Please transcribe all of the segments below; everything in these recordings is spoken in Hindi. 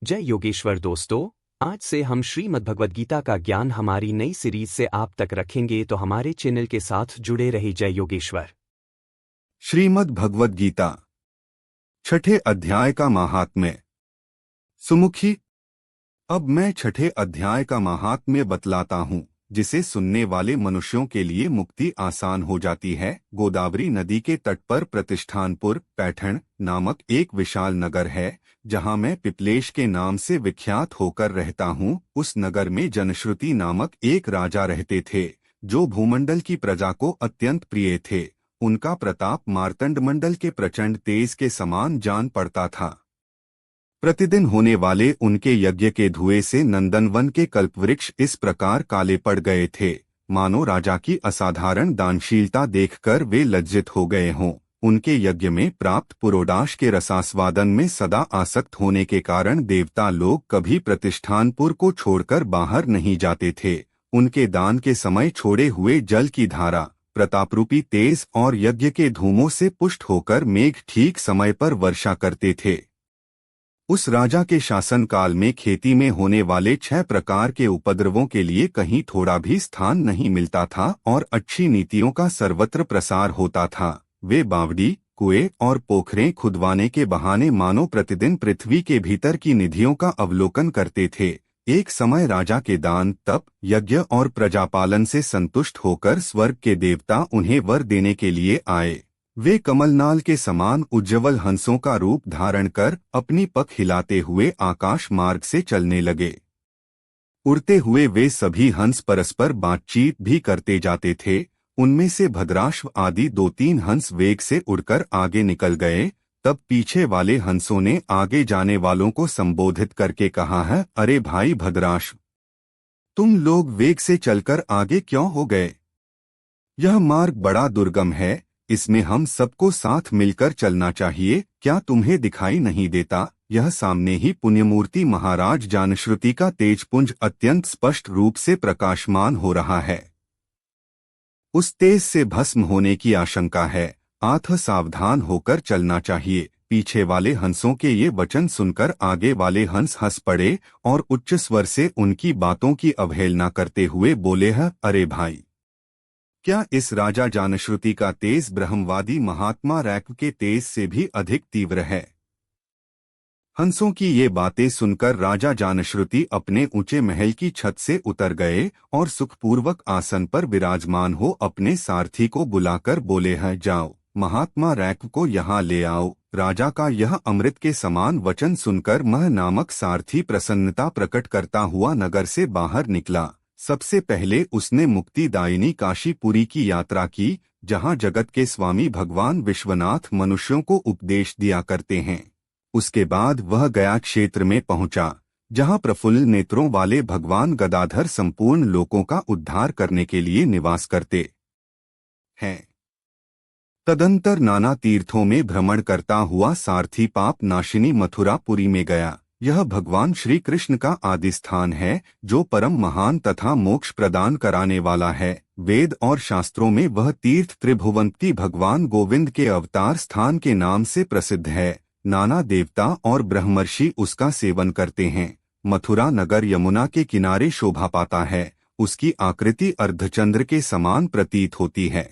जय योगेश्वर दोस्तों। आज से हम श्रीमद् भगवद गीता का ज्ञान हमारी नई सीरीज से आप तक रखेंगे, तो हमारे चैनल के साथ जुड़े रहिए। जय योगेश्वर। श्रीमद् भगवद गीता छठे अध्याय का महात्म्य। सुमुखी, अब मैं छठे अध्याय का महात्म्य बतलाता हूँ, जिसे सुनने वाले मनुष्यों के लिए मुक्ति आसान हो जाती है। गोदावरी नदी के तट पर प्रतिष्ठानपुर पैठण नामक एक विशाल नगर है, जहाँ मैं पिपलेश के नाम से विख्यात होकर रहता हूँ। उस नगर में जनश्रुति नामक एक राजा रहते थे, जो भूमंडल की प्रजा को अत्यंत प्रिय थे। उनका प्रताप मार्तंड मंडल के प्रचंड तेज के समान जान पड़ता था। प्रतिदिन होने वाले उनके यज्ञ के धुएं से नंदनवन के कल्पवृक्ष इस प्रकार काले पड़ गए थे, मानो राजा की असाधारण दानशीलता देखकर वे लज्जित हो गए हों। उनके यज्ञ में प्राप्त पुरोडाश के रसास्वादन में सदा आसक्त होने के कारण देवता लोग कभी प्रतिष्ठानपुर को छोड़कर बाहर नहीं जाते थे। उनके दान के समय छोड़े हुए जल की धारा, प्रतापरूपी तेज और यज्ञ के धूमों से पुष्ट होकर मेघ ठीक समय पर वर्षा करते थे। उस राजा के शासनकाल में खेती में होने वाले 6 प्रकार के उपद्रवों के लिए कहीं थोड़ा भी स्थान नहीं मिलता था और अच्छी नीतियों का सर्वत्र प्रसार होता था। वे बावड़ी, कुएं और पोखरें खुदवाने के बहाने मानो प्रतिदिन पृथ्वी के भीतर की निधियों का अवलोकन करते थे। एक समय राजा के दान, तप, यज्ञ और प्रजापालन से संतुष्ट होकर स्वर्ग के देवता उन्हें वर देने के लिए आए। वे कमलनाल के समान उज्ज्वल हंसों का रूप धारण कर अपनी पख हिलाते हुए आकाश मार्ग से चलने लगे। उड़ते हुए वे सभी हंस परस्पर बातचीत भी करते जाते थे। उनमें से भद्राश्व आदि 2-3 हंस वेग से उड़कर आगे निकल गए। तब पीछे वाले हंसों ने आगे जाने वालों को संबोधित करके कहा है, अरे भाई भद्राश्व, तुम लोग वेग से चलकर आगे क्यों हो गए? यह मार्ग बड़ा दुर्गम है, इसमें हम सबको साथ मिलकर चलना चाहिए। क्या तुम्हें दिखाई नहीं देता, यह सामने ही पुण्यमूर्ति महाराज जानश्रुति का तेजपुंज अत्यंत स्पष्ट रूप से प्रकाशमान हो रहा है। उस तेज से भस्म होने की आशंका है, अतः सावधान होकर चलना चाहिए। पीछे वाले हंसों के ये वचन सुनकर आगे वाले हंस हंस पड़े और उच्च स्वर से उनकी बातों की अवहेलना करते हुए बोले हैं, अरे भाई, क्या इस राजा जानश्रुति का तेज ब्रह्मवादी महात्मा रैक्व के तेज से भी अधिक तीव्र है? हंसों की ये बातें सुनकर राजा जानश्रुति अपने ऊंचे महल की छत से उतर गए और सुखपूर्वक आसन पर विराजमान हो अपने सारथी को बुलाकर बोले हैं, जाओ, महात्मा रैक्व को यहाँ ले आओ। राजा का यह अमृत के समान वचन सुनकर मह नामक सारथी प्रसन्नता प्रकट करता हुआ नगर से बाहर निकला। सबसे पहले उसने मुक्तिदायिनी काशीपुरी की यात्रा की, जहाँ जगत के स्वामी भगवान विश्वनाथ मनुष्यों को उपदेश दिया करते हैं। उसके बाद वह गया क्षेत्र में पहुंचा, जहाँ प्रफुल्ल नेत्रों वाले भगवान गदाधर संपूर्ण लोकों का उद्धार करने के लिए निवास करते हैं। तदंतर नाना तीर्थों में भ्रमण करता हुआ सारथी पाप नाशिनी मथुरापुरी में गया। यह भगवान श्री कृष्ण का आदि स्थान है, जो परम महान तथा मोक्ष प्रदान कराने वाला है। वेद और शास्त्रों में वह तीर्थ त्रिभुवंती भगवान गोविंद के अवतार स्थान के नाम से प्रसिद्ध है। नाना देवता और ब्रह्मर्षि उसका सेवन करते हैं। मथुरा नगर यमुना के किनारे शोभा पाता है। उसकी आकृति अर्धचंद्र के समान प्रतीत होती है।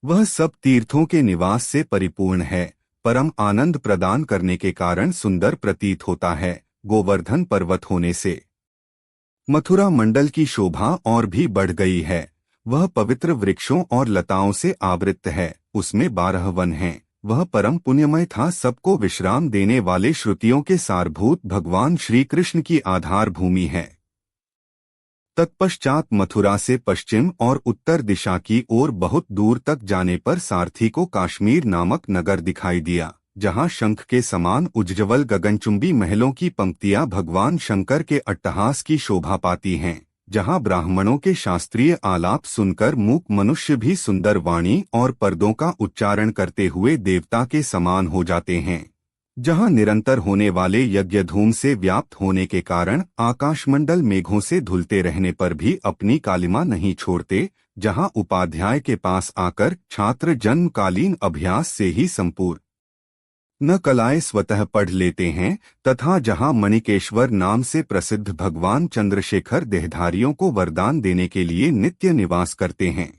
वह सब तीर्थों के निवास से परिपूर्ण है। परम आनंद प्रदान करने के कारण सुंदर प्रतीत होता है। गोवर्धन पर्वत होने से मथुरा मंडल की शोभा और भी बढ़ गई है। वह पवित्र वृक्षों और लताओं से आवृत है। उसमें 12 वन हैं। वह परम पुण्यमय था। सबको विश्राम देने वाले श्रुतियों के सारभूत भगवान श्री कृष्ण की आधार भूमि है। तत्पश्चात मथुरा से पश्चिम और उत्तर दिशा की ओर बहुत दूर तक जाने पर सारथी को काश्मीर नामक नगर दिखाई दिया, जहाँ शंख के समान उज्ज्वल गगनचुंबी महलों की पंक्तियां भगवान शंकर के अट्टहास की शोभा पाती हैं, जहाँ ब्राह्मणों के शास्त्रीय आलाप सुनकर मूक मनुष्य भी सुंदर वाणी और पदों का उच्चारण करते हुए देवता के समान हो जाते हैं, जहाँ निरंतर होने वाले यज्ञ धूम से व्याप्त होने के कारण आकाशमंडल मेघों से धुलते रहने पर भी अपनी कालिमा नहीं छोड़ते, जहाँ उपाध्याय के पास आकर छात्र जन्मकालीन अभ्यास से ही संपूर्ण न कलाएं स्वतः पढ़ लेते हैं तथा जहां मणिकेश्वर नाम से प्रसिद्ध भगवान चंद्रशेखर देहधारियों को वरदान देने के लिए नित्य निवास करते हैं।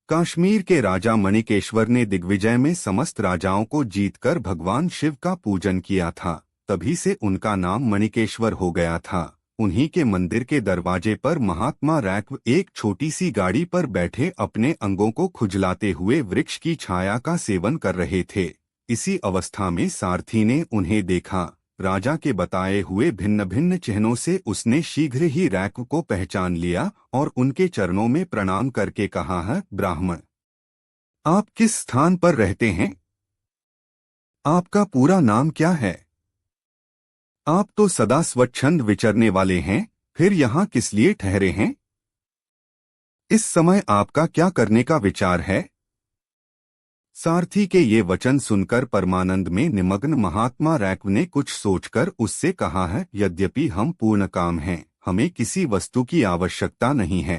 कश्मीर के राजा मणिकेश्वर ने दिग्विजय में समस्त राजाओं को जीतकर भगवान शिव का पूजन किया था, तभी से उनका नाम मणिकेश्वर हो गया था। उन्हीं के मंदिर के दरवाजे पर महात्मा रैक्व एक छोटी सी गाड़ी पर बैठे अपने अंगों को खुजलाते हुए वृक्ष की छाया का सेवन कर रहे थे। इसी अवस्था में सारथी ने उन्हें देखा। राजा के बताए हुए भिन्न भिन्न चिन्हों से उसने शीघ्र ही रैक्व को पहचान लिया और उनके चरणों में प्रणाम करके कहा, है ब्राह्मण, आप किस स्थान पर रहते हैं? आपका पूरा नाम क्या है? आप तो सदा स्वच्छंद विचरने वाले हैं, फिर यहाँ किस लिए ठहरे हैं? इस समय आपका क्या करने का विचार है? सारथी के ये वचन सुनकर परमानंद में निमग्न महात्मा रैक्व ने कुछ सोचकर उससे कहा, है यद्यपि हम पूर्ण काम हैं, हमें किसी वस्तु की आवश्यकता नहीं है,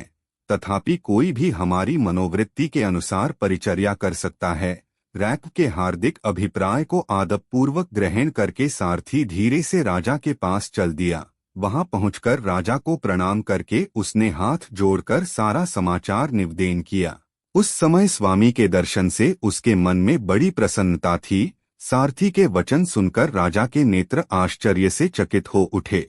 तथापि कोई भी हमारी मनोवृत्ति के अनुसार परिचर्या कर सकता है। रैक्व के हार्दिक अभिप्राय को आदबपूर्वक ग्रहण करके सारथी धीरे से राजा के पास चल दिया। वहां पहुंचकर राजा को प्रणाम करके उसने हाथ जोड़कर सारा समाचार निवेदन किया। उस समय स्वामी के दर्शन से उसके मन में बड़ी प्रसन्नता थी। सारथी के वचन सुनकर राजा के नेत्र आश्चर्य से चकित हो उठे।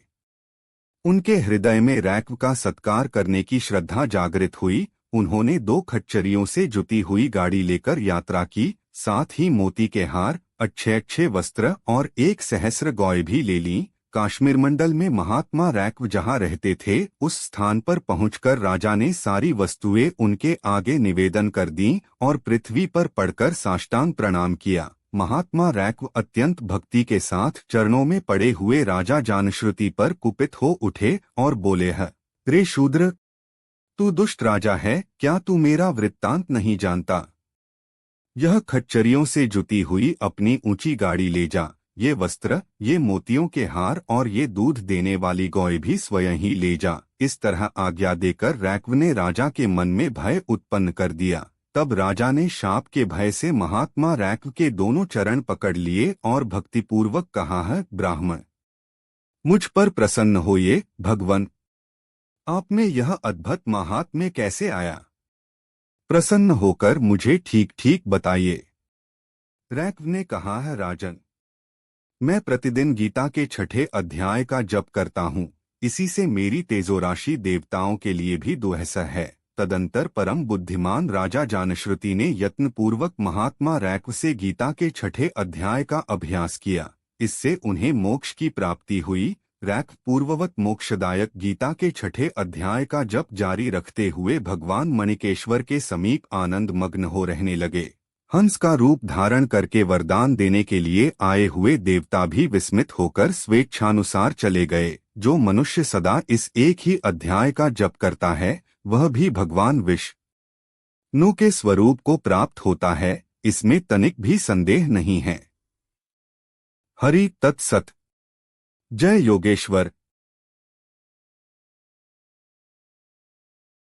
उनके हृदय में रैक्व का सत्कार करने की श्रद्धा जागृत हुई। उन्होंने 2 खच्चरियों से जुती हुई गाड़ी लेकर यात्रा की, साथ ही मोती के हार, अच्छे वस्त्र और 1 सहस्र गौएं भी ले लीं। काश्मीर मंडल में महात्मा रैक्व जहां रहते थे, उस स्थान पर पहुंचकर राजा ने सारी वस्तुएं उनके आगे निवेदन कर दीं और पृथ्वी पर पड़कर साष्टांग प्रणाम किया। महात्मा रैक्व अत्यंत भक्ति के साथ चरणों में पड़े हुए राजा जानश्रुति पर कुपित हो उठे और बोले, है रे शूद्र, तू दुष्ट राजा है, क्या तू मेरा वृत्तांत नहीं जानता? यह खच्चरियों से जुती हुई अपनी ऊंची गाड़ी ले जा। ये वस्त्र, ये मोतियों के हार और ये दूध देने वाली गौएं भी स्वयं ही ले जा। इस तरह आज्ञा देकर रैक्व ने राजा के मन में भय उत्पन्न कर दिया। तब राजा ने शाप के भय से महात्मा रैक्व के दोनों चरण पकड़ लिए और भक्तिपूर्वक कहा, है ब्राह्मण, मुझ पर प्रसन्न होइए। भगवान, आप में यह अद्भुत महात्म्य कैसे आया? प्रसन्न होकर मुझे ठीक ठीक बताइए। रैक्व ने कहा, है राजन, मैं प्रतिदिन गीता के 6ठे अध्याय का जप करता हूँ। इसी से मेरी तेजोराशि देवताओं के लिए भी दुहसह है। तदंतर परम बुद्धिमान राजा जानश्रुति ने यत्नपूर्वक महात्मा रैक्व से गीता के 6ठे अध्याय का अभ्यास किया। इससे उन्हें मोक्ष की प्राप्ति हुई। रैक्व पूर्ववत मोक्षदायक गीता के 6ठे अध्याय का जप जारी रखते हुए भगवान मणिकेश्वर के समीप आनंद मग्न हो रहने लगे। हंस का रूप धारण करके वरदान देने के लिए आए हुए देवता भी विस्मित होकर स्वेच्छानुसार चले गए। जो मनुष्य सदा इस एक ही अध्याय का जप करता है, वह भी भगवान विष्णु के स्वरूप को प्राप्त होता है, इसमें तनिक भी संदेह नहीं है। हरि तत्सत। जय योगेश्वर।